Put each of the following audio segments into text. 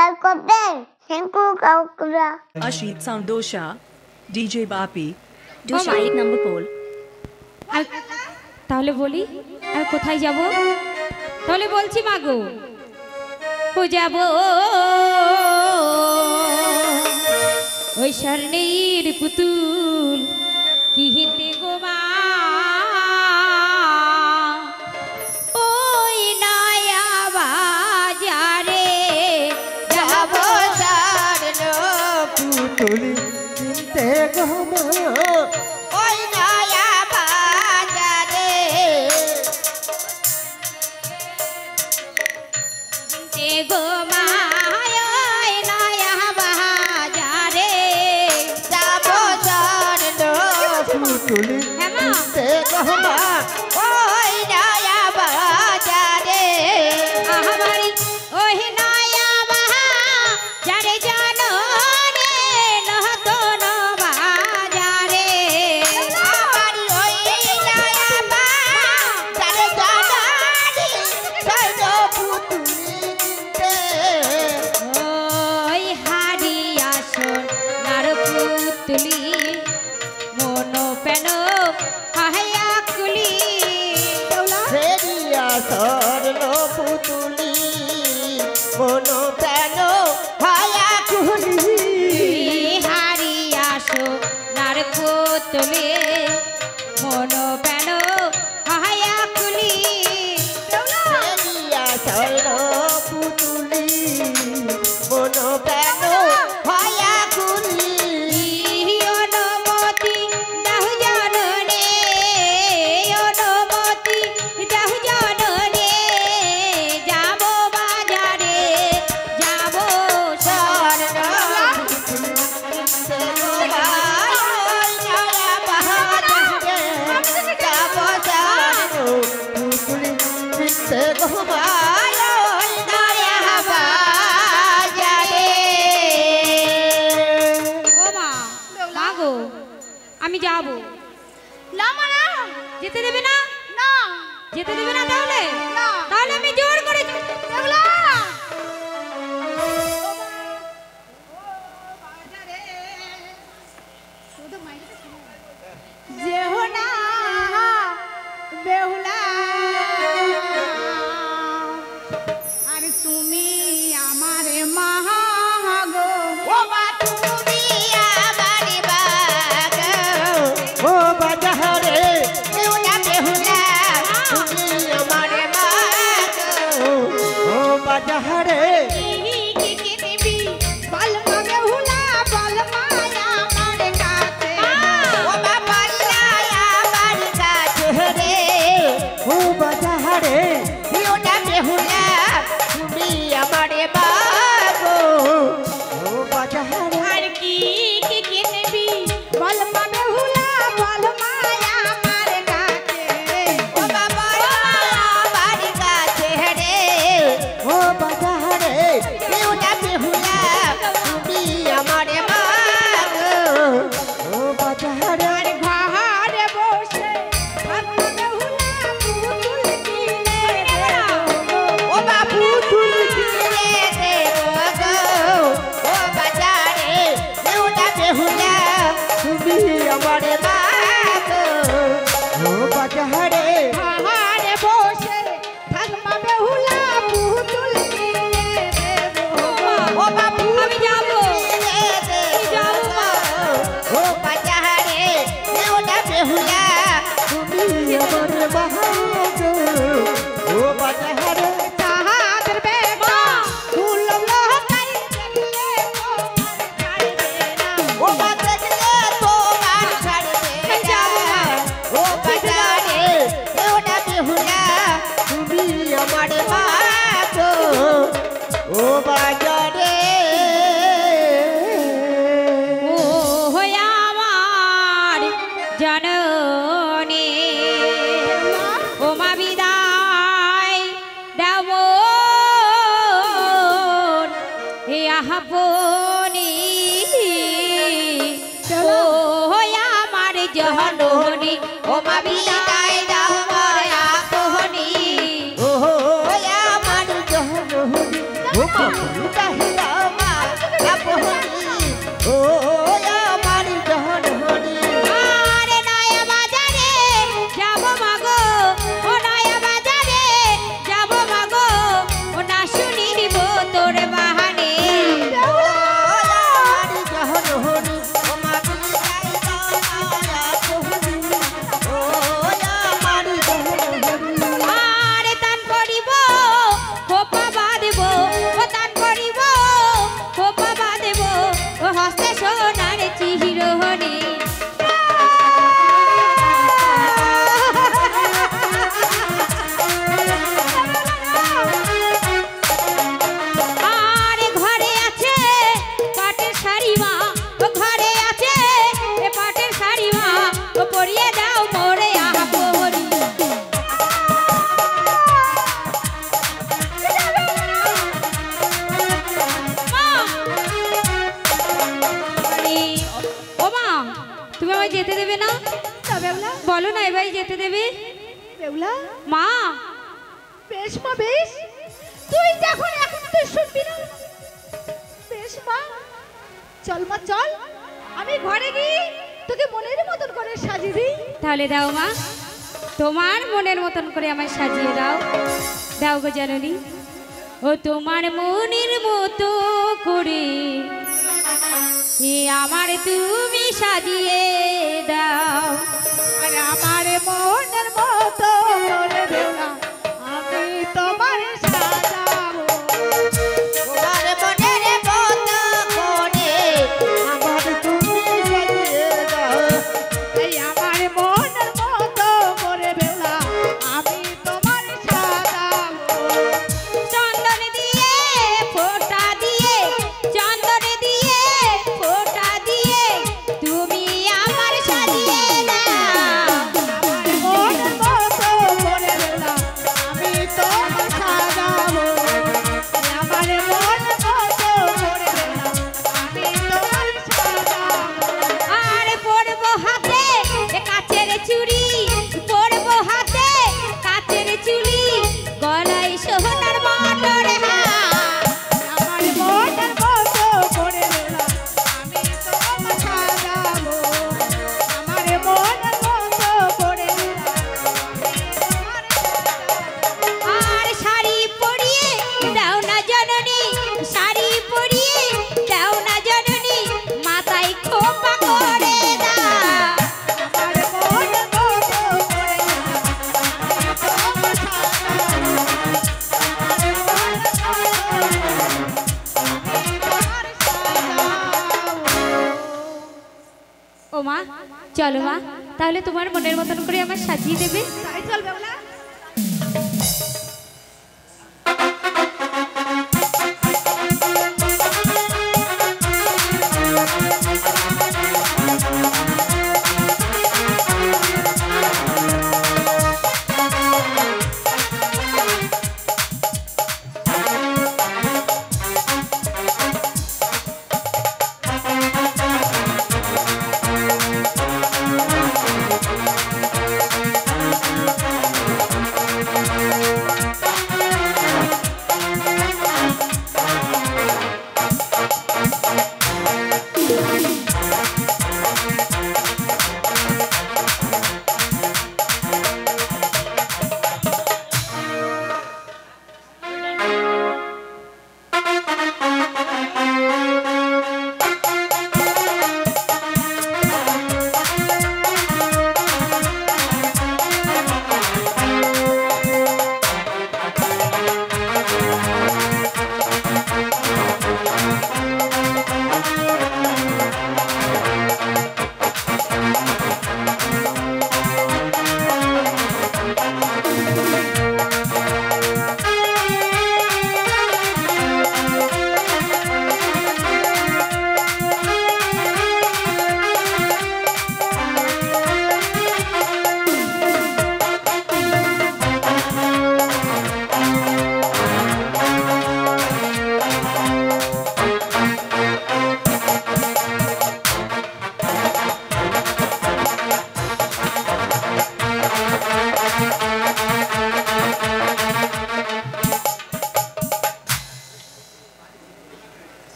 shall come Thanku Kaukra. Ashit Sound Dosha, DJ Bapi. Dosha एक number पोल। তাহলে বলি আর কোথায় যাব? তাহলে বলছি মাগো ও যাব ওই স্বর্ণের পুতুল কিনতে গো মা ওই নয়া বাজারে যাব স্বর্ণ পুতুল কিনতে গো মা ওই নয়া বাজারে কিনতে গো মা ওই নয়া বাজারে যাব স্বর্ণ পুতুল কিনতে গো মা ওই নয়া বাজারে আমারি ওই নয়া বাজারে জানো রে নতুন বাজারে আমারি ওই নয়া বাজারে জানো রে সৈন্য পুতুল কিনতে ওই হারি আসন নার পুতুলি মন পেন হায়া কুলি ফেরিয়া স্বর্ণ পুতুলি মন প্রাণ হায়া কুলি হারি আসো নার পুতুলি মন পেন হায়া কুলি ফেরিয়া স্বর্ণ পুতুলি মন প্রাণ হায়া কুলি অনুমতি দাও জাননে অনুমতি দাও জাননে যাব বাজারে যাব স্বর্ণ পুতুলি কিনতে গো মা আমি যাব না মানা যেতে দেবে না না যেতে দেবে না তাহলে তাহলে আমি জোর করে দেখলা যেহনা বেহুলা আর তুমি আমার মহাগো ও মা তুমি আমার বাগো ও বাজারে বেহুলা বেহুলা তুমি আমার মা ও বাজারে ও বাজারে তুমি আমার মা ও বাজারে ও বাজারে তুমি আমার মা ও বাজারে ঘরে বসে ও বাবু তুমি কিনে দেবো ও বাজারে বেহুলা বেহুলা তুমি আমার মা ও বাজারে ঘরে বসে থাকবা বেহুলা পুতুল কিনে দেবো ও বাবু আমি যাবো যাবো ও বাজারে বেহুলা বেহুলা তুমি আমার মা ও বাজারে চাহাদের বেগা ফুলম লহকাই চলে ছাড়বে না ও বাজারে তোমার ছাড়বে না ও বাজারে বেহুলা বেহুলা তুমি আমার মা ও বাজারে ও হয়ে আমার জননী ও মা বিদায় দাও হে আপনি ও হয়ে আমার জননী ও মা বিদায় দাও আপনি ও আমার জহর ও কাহিলা বেহুলা মা বেশ মা বেশ তুই যখন এখন তুই শুনবি না বেশ মা চল মা চল আমি ঘরে গিয়ে তোকে মনের মতন করে সাজিয়ে দিই। তাহলে দাও মা তোমার মনের মতন করে আমায় সাজিয়ে দাও দাও গো জননী ও তোমার মনের মতো করে আমার তুমি সাজিয়ে দাও আর আমার মনের মতো করে বেহুলা আমি তোমার সাজাবো তোমার মনের মতো করে আমার তুমি সাজিয়ে দাও এই আমার মনের মতো করে বেহুলা আমি তোমার সাজাবো চন্দন দিয়ে ফোঁটা দিয়ে চন্দন দিয়ে ফোঁটা দিয়ে তুমি আমার সাজিয়ে দাও আমার মনের মতো করে বেহুলা আমি তোমার সাজাবো আমার মনের মতো করে বেহুলা আমি তোমার সাজাবো আর পরবো হাতে কাচের চুড়ি পরবো হাতে কাচের চুড়ি গলায় সোনার মটর আমার মনের মতো করে বেহুলা আমি তোমার সাজাবো আমার মনের মতো করে বেহুলা আর শাড়ি পরিয়ে দাও না জননী শাড়ি পরিয়ে দাও না জননী মাথায় খোপা করে দাও আমার মনের মতো করে তোমার ও মা চলো মা তাহলে তোমার মনের মতন করে আমার সাজিয়ে দেবে তাই চল বেহুলা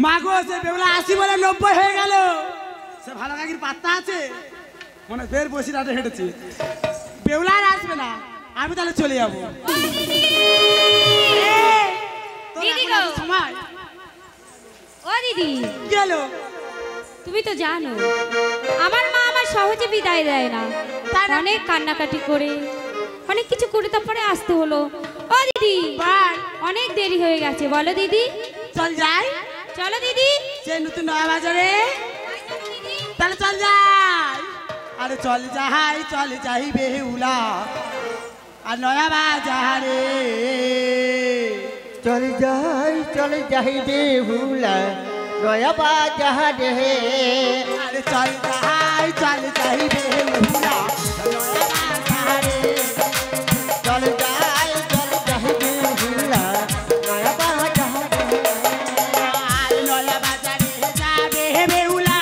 মাগো সে বেহুলা 80 বলে 90 হয়ে গেল সে ভালো কাকির পাত্তা আছে মনে ফের বসি রাতে হেঁটেছি বেহুলা আর আসবে না আমি তাহলে চলে যাবো দিদি গো সময় ও দিদি কি হলো তুমি তো জানো আমার মা আমার সহজে বিদায় দেয় না অনেক কান্নাকাটি করে অনেক কিছু করে তারপরে আসতে হলো ও দিদি অনেক দেরি হয়ে গেছে বলো দিদি চল যাই চলো দিদি সে নতুন নয়া বাজারে তাহলে চল যাই আরে চল যাই বেহুলা আর নয়া বাজারে চল যাই বেহুলা নয়া বাজারে আরে চল যাই বেহুলা নয়া বাজারে চল যাই বেহুলা নয়া বাজারে আর নয়া বাজারে যাবে বেহুলা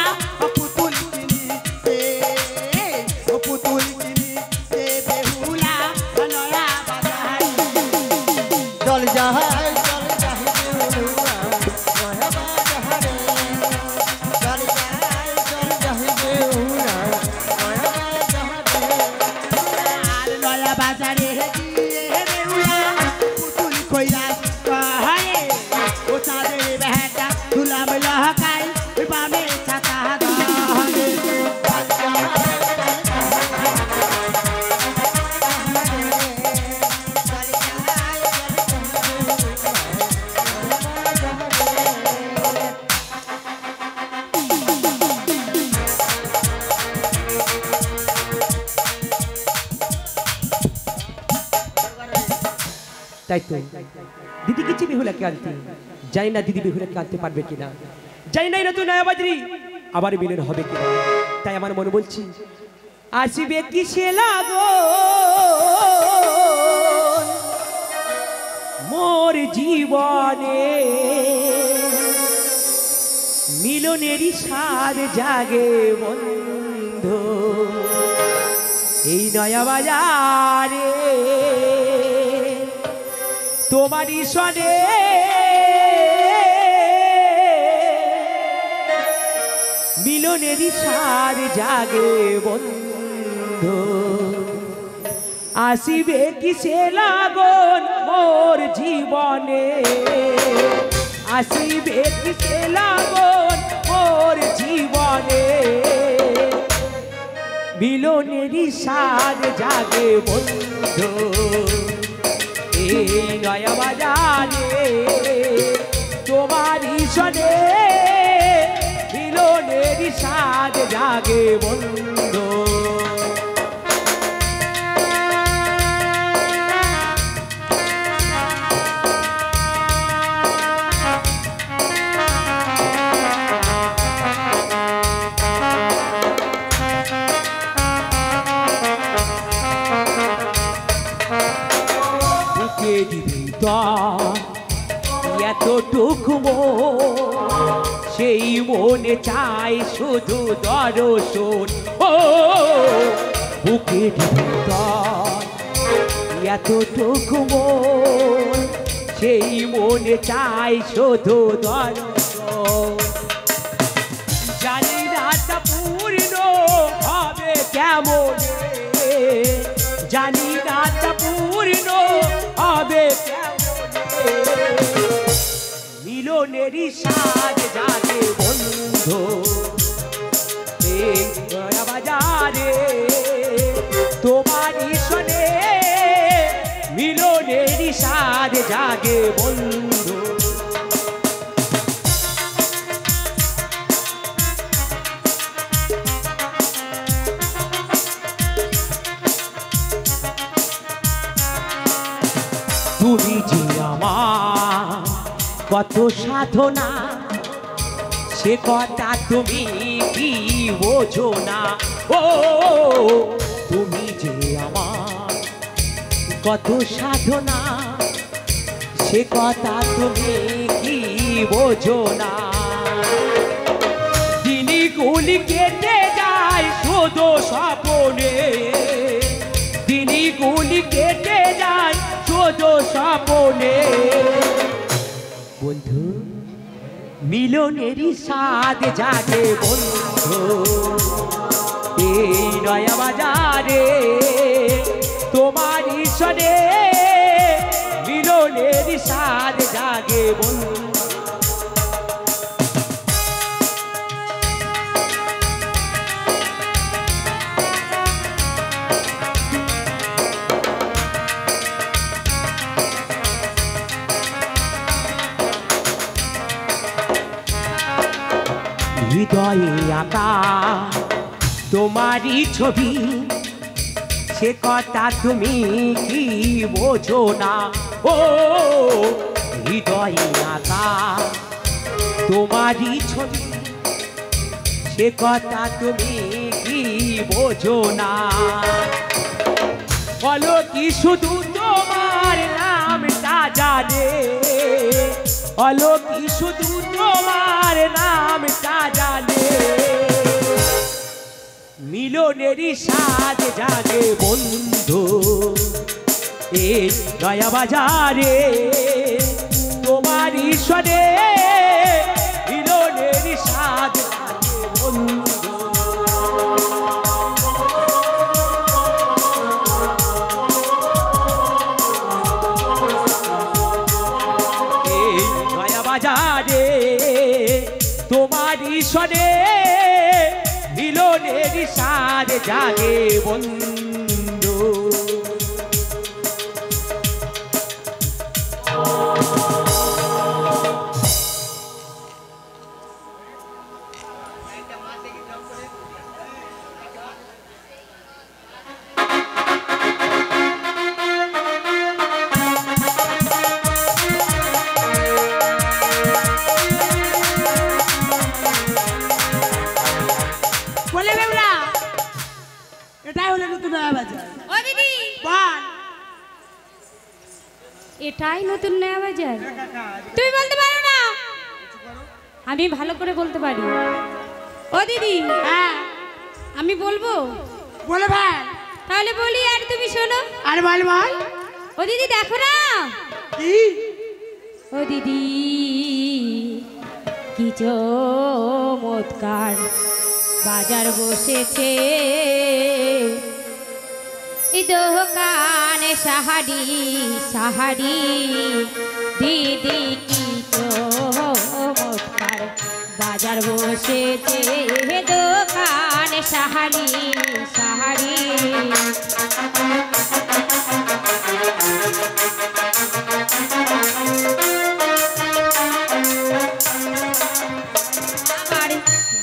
পুতুল কিনতে পুতুল কিনি সে বেহুলা নয়া বাজার চল যাই চল যাই বেহুলা নয়া বাজারে চল যাই চল যাই বেহুলা নয়া বাজারে আর নয়া বাজারে গিয়ে বেহুলা পুতুল কইরা কহায়ে ও চাঁদের বেটা তুলাম লহকাই বামে ছাতা দহনে তাই তো দিদি কিছু বেহুলাকে আনতে জানি না দিদি বেহুলাকে আনতে পারবে কিনা জানি না নতুন নয়া বাজারি আবার মিলন হবে কিনা তাই আমার মনে বলছি আসবে কিসে লাগো মোর জীবনে মিলনেরই স্বাদ জাগে বন্ধু এই নয়া বাজারে তোমারই সনে মিলনেরই স্বাদ জাগে বন্ধু আসিবে কিসে লাগন মোর জীবনে আসিবে কিসে লাগন মোর জীবনে মিলনেরই স্বাদ জাগে বন্ধু এই নয়া বাজারে তোমারই সনে মিলনেরই স্বাদ জাগে বন্ধু এতটুকু সেই মনে চাই শুধু দর্শন ও বুকের ভিতর এতটুকু সেই মনে চাই শুধু দর্শন জানি রাতটা পূর্ণ হবে কেমন জানি রাতটা পূর্ণ হবে মিলনেরই স্বাদ জাগে বন্ধু এই নয়া বাজারে তোমারই সনে মিলনেরই স্বাদ জাগে বন্ধু তুমি যে আমার কত সাধনা সে কথা তুমি কি বোঝো না ও তুমি যে আমার কত সাধনা সে কথা তুমি কি বোঝো না দিনগুলি কেটে যায় শুধু স্বপ্নে দিনগুলি কেটে যায় শুধু স্বপ্নে বন্ধু মিলনেরই স্বাদ জাগে বন্ধু এই নয়া বাজারে তোমারই সনে মিলনেরই স্বাদ জাগে বন্ধু হৃদয়ে আঁকা তোমারই ছবি সে কথা তুমি কি বোঝো না ও হৃদয়ে আঁকা তোমারই ছবি সে কথা তুমি কি বোঝো না বলো কি শুধু তোমার নামটা জানে বলো কি শুধু তোমার নামটা জানে মিলনেরই সাজ জাগে বন্ধু এই নয়া বাজারে তোমার ঈশ্বরে মিলনেরই সাজ জাগে বন্ধু এই নয়া বাজারে তোমার ঈশ্বরে মিলনের সাজ জাগে বন্ধু বলে বেউলা এটাই হলো নতুন নয়া বাজার। ও দিদি, বল এটাই নতুন নয়া বাজার? তুমি বলতে পারো না? আমি ভালো করে বলতে পারি। ও দিদি, হ্যাঁ আমি বলবো? বলে ভাই। তাহলে বলি আর তুমি শোনো। আরে বল বল। ও দিদি দেখো না, কি ও দিদি কি চমৎকার বাজার বসেছে, এই দোকানে সাহারি সাহারি, দিদি কি চমৎকার বাজার বসেছে, দোকানে সাহারি সাহারি।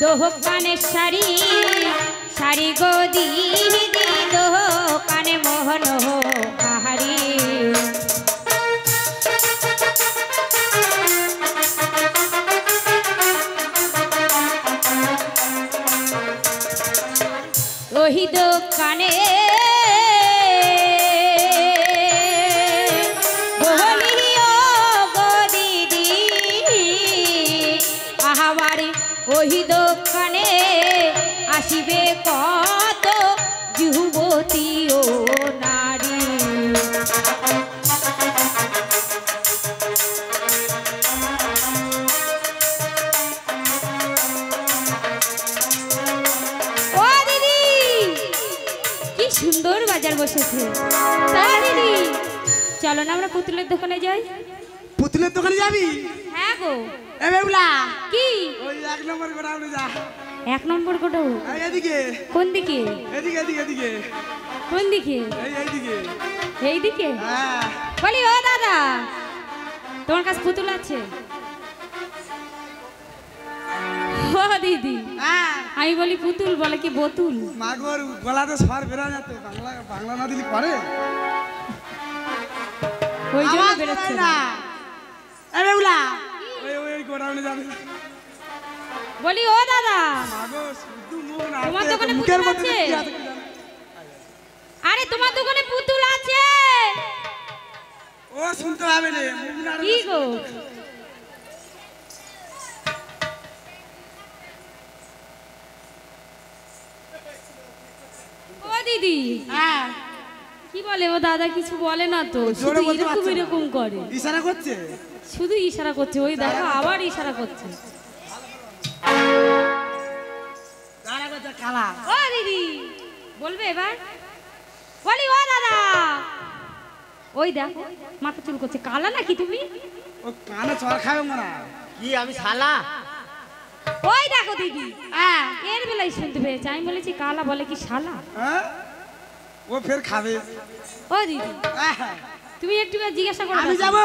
দোকানের শাড়ি শাড়ি গো দিদি, দোকানে মোহন পাহাড়ি। ওই দোকানে বলিও গো দিদি, আহাবারে ওই দোকানে আসিবে কত যুবতী ও নারী। ও দিদি কি সুন্দর বাজার বসেছে। তা দিদি চলো না আমরা পুতুলের দোকানে যাই। পুতুলের দোকানে যাবি? হ্যাঁ গো। এ বেউলা কি? ওই 1 নম্বর গোডাউনে যা। 1 নম্বর কোটাও? এই এদিকে। কোন দিকে? এদিকে এদিকে এদিকে। কোন দিকে? এইদিকে। এই দিকে? হ্যাঁ বলি ও দাদা, তোমার কাছে পুতুল আছে? ও দিদি, হ্যাঁ আমি বলি পুতুল, বলে কি বোতুল। মাগর গলাতে স্বর বেরা যাচ্ছে, বাংলা বাংলা না দিলি পারে। ওই জন্য আওয়াজ বেরোচ্ছে বেরোয় না। না। এ বেউলা ওই ওই গোডাউনে যাবে। বলি ও দাদা, মাগো শুধু মুখ না, তোমার হাতে দোকানে মুখের পুতুল মধ্যে আছে? কি আছে কি জানি। আরে তোমার দোকানে পুতুল আছে? ও শুনতে হবে রে, মুখ না। কি গো? ও দিদি, হ্যাঁ কি বলে ও দাদা? কিছু বলে না তো, ও শুধু জোরে বলতে এরকম পারছে না। এরকম করে, ইশারা করছে। শুধু ইশারা করছে। ওই দেখো আবার ইশারা করছে। কালা করছে কালা। ও দিদি বলবে এবার? বলি ও দাদা, ওই দেখো মাথা চুল করছে। কালা নাকি তুমি? ও কানে চড় খাবে মনে হয়। কি আমি শালা? ওই দেখো দিদি, এর বেলায় শুনতে পেয়েছে। আমি বলেছি কালা, বলে কি শালা। হ্যাঁ ও ফের খাবে। ও দিদি হ্যাঁ, তুমি একটু জিজ্ঞাসা করো। আমি যাবো?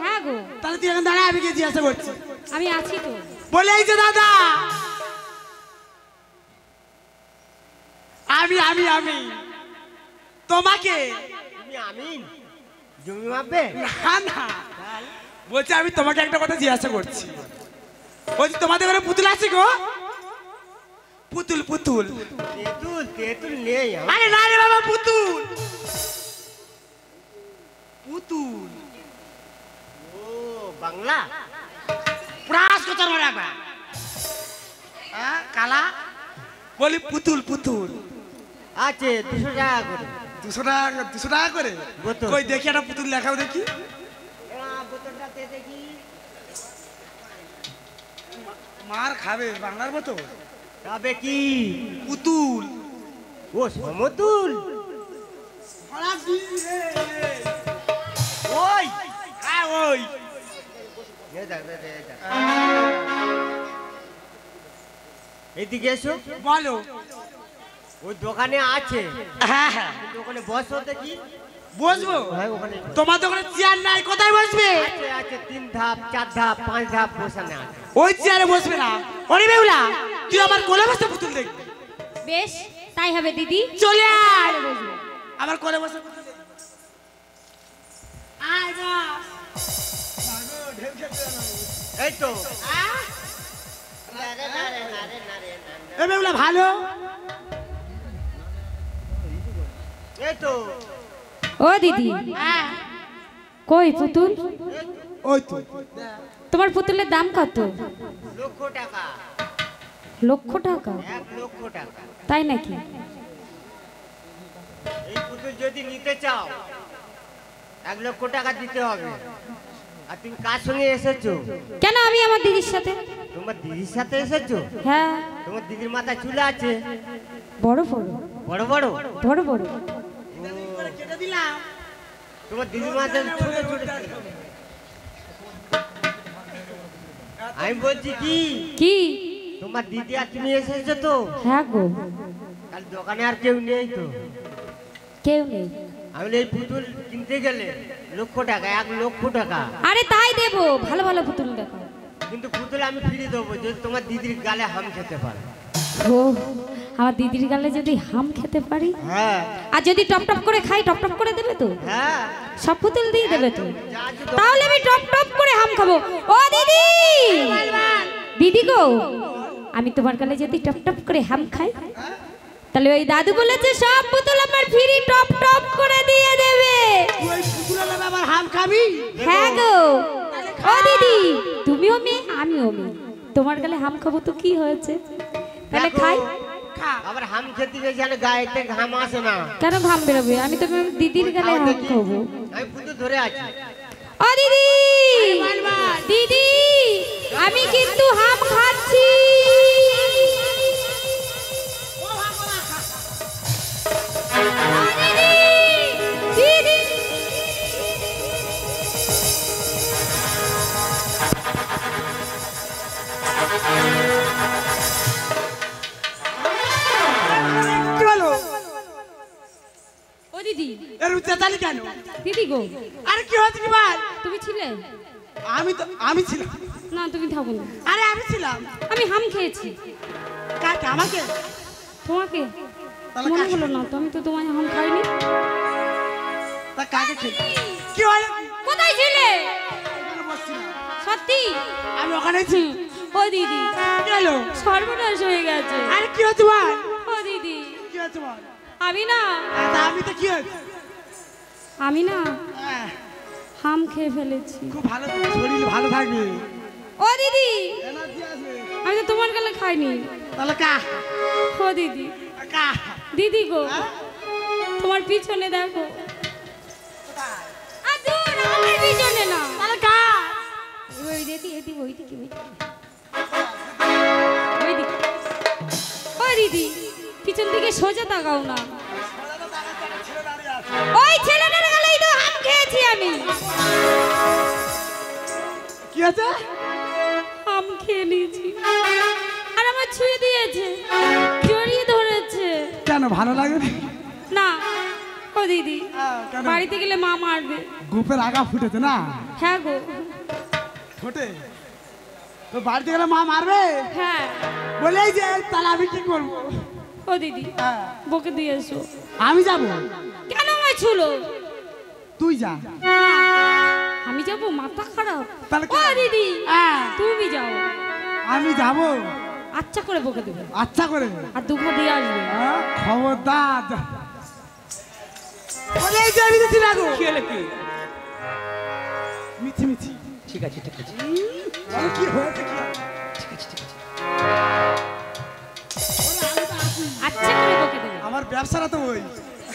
হ্যাঁ গো, তাহলে তুই এখন দাঁড়া, আমি গিয়ে জিজ্ঞাসা করছি। আমি আছি তো। বলে এই যে দাদা, আমি আমি আমি তোমাকে। তুমি আমিন জমি মাপবে? না না, বলছি আমি তোমাকে একটা কথা জিজ্ঞাসা করছি। বলছি তোমাদের ঘরে পুতুল আছে গো? পুতুল পুতুল। তেঁতুল তেঁতুল নেই আমার। আরে না রে বাবা, পুতুল পুতুল। ও বাংলা প্রাস কথা মনে রাখবা। হ্যাঁ কালা বলি পুতুল পুতুল আছে 200 টাকা করে। 200 টাকা করে বোতল। কই দেখি একটা পুতুল দেখাও দেখি। বোতলটাতে দেখি। মার খাবে বাংলার বোতল। তবে কি পুতুল ও সমতুল। ওই হ্যাঁ ওই এইদিকে এসো। বলো। ওই দোকানে আছে। হ্যাঁ হ্যাঁ দোকানে বসো দেখি। বসবো? হ্যাঁ ওখানে তোমার দোকানে চেয়ার নাই, কোথায় বসবে? আছে আছে 3 ধাপ 4 ধাপ 5 ধাপ বসানো আছে। ওই চেয়ারে বসবে না। ওরে বেহুলা তুই আমার কোলে বসে পুতুল দেখবি। বেশ তাই হবে দিদি। চলে আয় আমার কোলে বসে পুতুল দেখবি। আয় বস। মাগো ঢেউ খেতে জানো। এই তো এ বেহুলা ভালো। এই তো ও দিদি কই পুতুল? ওই তো তোমার পুতুলের দাম কত? লক্ষ টাকা। লক্ষ টাকা? 1 লক্ষ টাকা। তাই নাকি? এই পুতুল যদি নিতে চাও 1 লক্ষ টাকা দিতে হবে। আর তুমি কার সঙ্গে এসেছো? কেন আমি আমার দিদির সাথে। তোমার দিদির সাথে এসেছো? হ্যাঁ তোমার দিদির মাথায় চুল আছে বড় বড় বড় বড়। বড় বড়। কেটে দিলাম। তোমার দিদির মাথায় ছোট ছোট চুল। আমি বলছি কি কি? তোমার দিদি আর তুমি এসেছো তো? হ্যাঁ গো কাল দোকানে আর কেউ নেই তো? কেউ নেই। আমি এই পুতুল কিনতে গেলে লক্ষ টাকা 1 লক্ষ টাকা। আরে তাই দেবো, ভালো ভালো পুতুল দেখো। কিন্তু পুতুল আমি ফিরে দেবো যদি তোমার দিদির গালে হাম খেতে পারে। ও আমার দিদির গালে যদি হাম খেতে পারি হ্যাঁ আর যদি টপ টপ করে খাই টপ টপ করে দেবে তো? হ্যাঁ সব পুতুল দিয়ে দেবে তো? যা আছে তাহলে আমি টপ টপ করে হাম খাবো। ও দিদি দিদি গো আমি তোমার গালে যদি টপ টপ করে হাম খাই তাহলে ওই দাদু বলেছে সব পুতুল আমার ফ্রি টপ টপ করে দিয়ে দেবে। তুই পুতুলের নামে আমার হাম খাবি? হ্যাঁ গো ও দিদি তুমিও মেয়ে আমিও মেয়ে, তোমার গালে হাম খাবো তো কি হয়েছে? তাহলে দেখো, খাই। আবার হাম খেতে গিয়ে যেন গায়েতে ঘাম আসে না। কেন ঘাম বেরোবে? আমি তো দিদির গালে খাও হাম দেখি। খাবো। আমি পুতুল ধরে আছি। ও দিদি দিদি আমি কিন্তু হাম খাচ্ছি। ও দিদি, দিদি। কি বলো? ও দিদি এর চেঁচালি কেন? দিদি গো আরে কি হচ্ছে কি ভাই? তুমি ছিলে? আমি ছিলাম। না তুমি থাকো না। আরে আমি ছিলাম। আমি হাম খেয়েছি। কাকে? আমাকে? তোমাকে তাহলে মনে কাকে? হলো না তো? আমি তো তোমায় হাম খাইনি। তা কাকে খেতে? কি হলো? কোথায় ছিলে? এখানে বসছিলাম। সত্যি? আমি ওখানে ছি। ও দিদি কি হলো? সর্বনাশ হয়ে গেছে। আরে কি হচ্ছে ভাই? ও দিদি কি হচ্ছে ভাই? আমি না তা আমি তো কি হচ্ছে? আমি না হ্যাঁ, হাম খেয়ে ফেলেছি। খুব ভালো তো, শরীর ভালো থাকবে। ও দিদি এনার্জি আসবে। আমি তো তোমার গালে খাইনি। তাহলে কা? ও দিদি কা? দিদি গো তোমার পিছনে দেখো। আর দূর আমার পিছনে না। তাহলে কা? ওই দিদি এদিকে ওইদিকে ওইদিকে। ও দিদি পিছন দিকে সোজা তাকাও না। ওই ছেলেটার গালেই তো হাম খেয়েছি আমি। কি আছে? হাম খেয়ে নিয়েছি আর আমার ছুঁয়ে দিয়েছে, জড়িয়ে ধরেছে। কেন ভালো লাগে না ও দিদি কেন? বাড়িতে গেলে মা মারবে। গুপের আগা ফুটেছে না? হ্যাঁ গো ঠোঁটে তো বাড়িতে গেলে মা মারবে? হ্যাঁ। বলেই যে তাহলে আমি কি করবো? ও দিদি বকে দিয়ে এসো। আমি যাব। কেন আমায় ছুলো? তুই যা। আমি যাব? মাথা খারাপ? তাহলে ও দিদি হ্যাঁ, তুমি যাও। আমি যাব। আচ্ছা করে বকে দেবে আচ্ছা করে। আর দুঘা দিয়ে আসবে। খবরদার। বলেই যে আমি দিছি না গো। কি হলো কি? মিছি মিছি। ঠিক আছে ঠিক আছে কি হয়েছে কি? ঠিক আছে ঠিক আছে। ওরে আমি তো আমার ব্যবসাটা তো ওই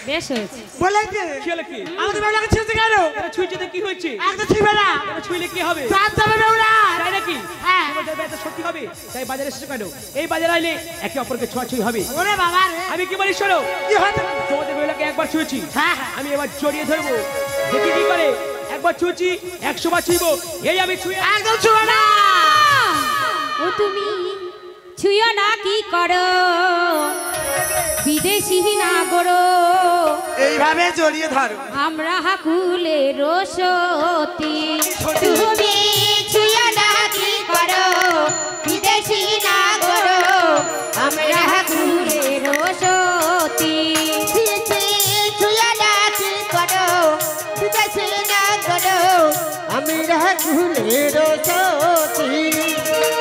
বেশ হয়েছে। বলে কি কি হলো কি? আমাদের বেলাকে ছেড়েছে কেন? এটা ছুঁইছে তো কি হয়েছে? একদম ছুঁইবে না। এটা ছুঁইলে কি হবে? রাত যাবে বেউলা। তাই নাকি? হ্যাঁ। তোমাদের ব্যবসা সত্যি হবে। তাই বাজারে এসেছো কেন? এই বাজারে আইলে একে অপরকে ছোঁয়াছুঁই হবে। ওরে বাবা রে। আমি কি বলি শোনো, কি হয়েছে? তোমাদের বেলাকে একবার ছুঁয়েছি, হ্যাঁ। আমি এবার জড়িয়ে ধরবো, দেখি কি করে। একবার ছুঁয়েছি 100 বার ছুঁইবো। এই আমি ছুঁয়ে একদম ছুঁবে না। ও তুমি ছুঁয়ো না কি করো বিদেশি নাগরো এইভাবে জড়িয়ে ধরো। আমরা হাকুলে রসতি তুমি ছুঁয়ো না কি করো বিদেশি নাগরো আমরা হাকুলে রসতি ছুঁয়ো না কি করো বিদেশি নাগরো আমি রাগুলের সতী।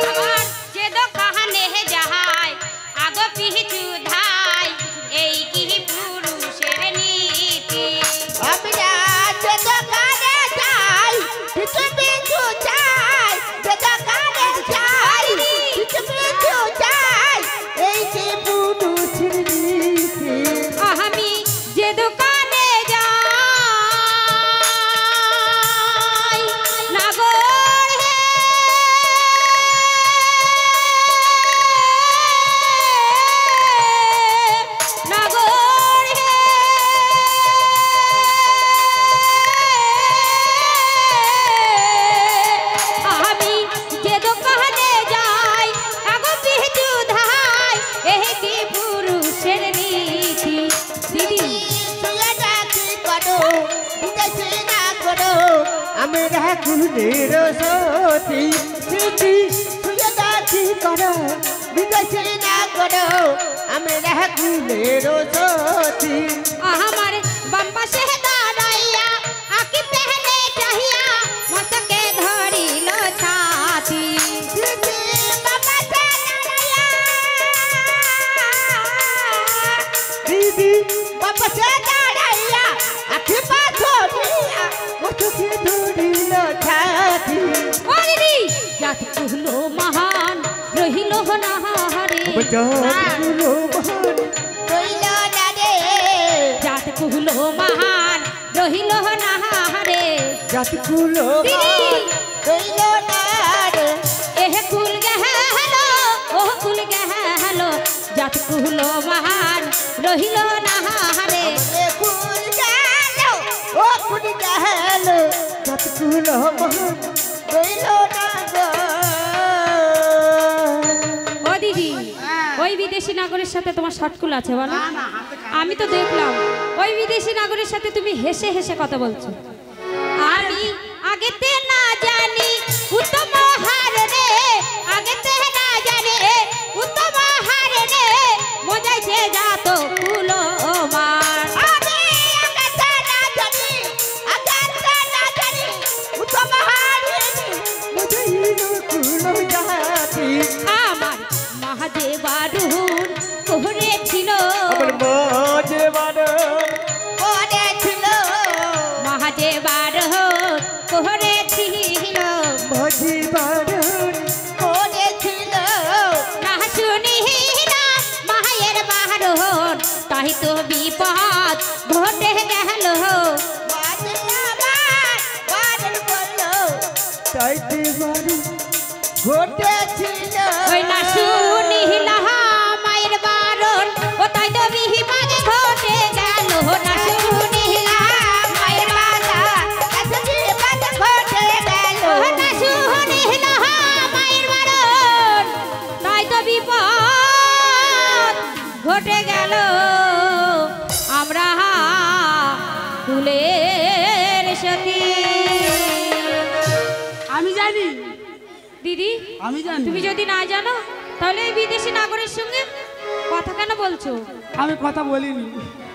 আমার যে দোকানে যাহাই আগো পিছু ধাই এই কি পুরুষের নীতি আমরা যে দোকানে যাই কিছু পিছু চাই, যে দোকানে যাই কিছু পিছু চাই, এই যে পুরুষের নীতি। আমি যে দোকানে যাই নাগর হে নাগর হে আমি যে দোকানে যাই আগো পিছু ধাই এই কি পুরুষের নীতি দিদি ছুঁয়ে না কি করো বিদেশি নাগরো আমি রাগুলের সতী। ছুঁয়ে না কি করো বিদেশি নাগরো আমি রাগুলের সতী। আমার বাম্পা সে দাঁড়াইয়া আকি পেহলে চাহিয়া মতকে ধরিল ছাতি দিদি বাবা সে দাঁড়াইয়া আখি পাথরিয়া মুঠুকে ধরিল ছাতি। ও দিদি জাতি কুহলো মহান রহিল না হারে জাতকুলো মহান রইল না রে, জাতি কুহলো মহান রহিল না হারে জাতকুলো দিদি রইল না রে। এহ কুল গেহলো ও কুল গেহলো জাতি কুহলো মহান রহিল না হারে এ ফুল গেল ও ফুল গেল জাতকুলো মহান রইল না গো। ও দিদি ওই বিদেশি নাগরের সাথে তোমার শর্টকুল আছে বলো? না, না, হাতে কাজ আমি তো দেখলাম ওই বিদেশি নাগরের সাথে তুমি হেসে হেসে কথা বলছো। আমি আগেতে না জানি উত্তম হার রে, আগেতে না জানি উত্তম হার রে, মজাইছে যাত কুলো মার। আমি আগাতে না জানি, আগাতে না জানি, উত্তম হারিনি, মুঝেই কুলো জাতি। আমার মহাদেবারুণ কোহরে ছিল, আমার মাঝে বারণ ওরে ছিল, মহাদেবারুণ কোহরে ছিল, মাঝে বারণ ওরে ছিল। না শুনি না মায়ের বারণ, তাই তো বিপদ ঘটে গেল। মাঝে আমার বারণ বললো, তাইতে বারণ ঘটেছিল। ওই না শুনি মায়ের বারণ, ও তাই তো বিপদ ঘটে গেল। না শুনি মায়ের বারণ, এত বিপদ ঘটে গেল। না শুনি মায়ের বারণ, তাই তো বিপদ ঘটে গেল। আমরা কুলের সতী। আমি জানি, দিদি আমি জানি। তুমি যদি না জানো তাহলে এই বিদেশি নাগরের সঙ্গে কথা কেন বলছো? আমি কথা বলিনি।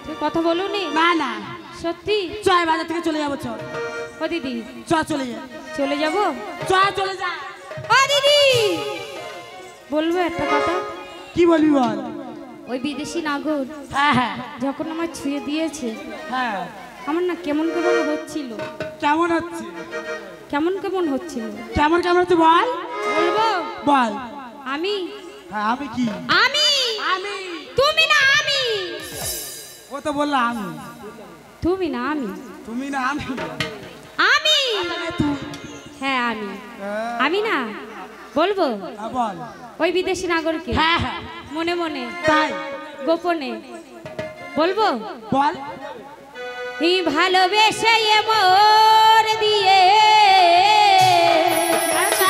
তুমি কথা বলোনি? না না, সত্যি? চয় বাজার থেকে চলে যাবো। চল ও দিদি চ, চলে যা। চলে যাব? চলে যা। ও দিদি বলবো একটা কথা। কি বলবি বল। ওই বিদেশি নাগর হ্যাঁ হ্যাঁ যখন আমার ছুঁয়ে দিয়েছে হ্যাঁ, আমার না কেমন কেমন হচ্ছিল, কেমন হচ্ছে? কেমন কেমন হচ্ছিল। কেমন কেমন হচ্ছে বল। বলবো? বল। আমি হ্যাঁ, আমি কি? আমি আমি তুমি না আমি ও তো বললা আমি। তুমি না আমি। তুমি না আমি। আমি হ্যাঁ আমি আমি না বলবো বল। ওই বিদেশি নাগরিককে হ্যাঁ হ্যাঁ মনে মনে তাই গোপনে বলবো বল। ভালোবেসে মোর দিয়ে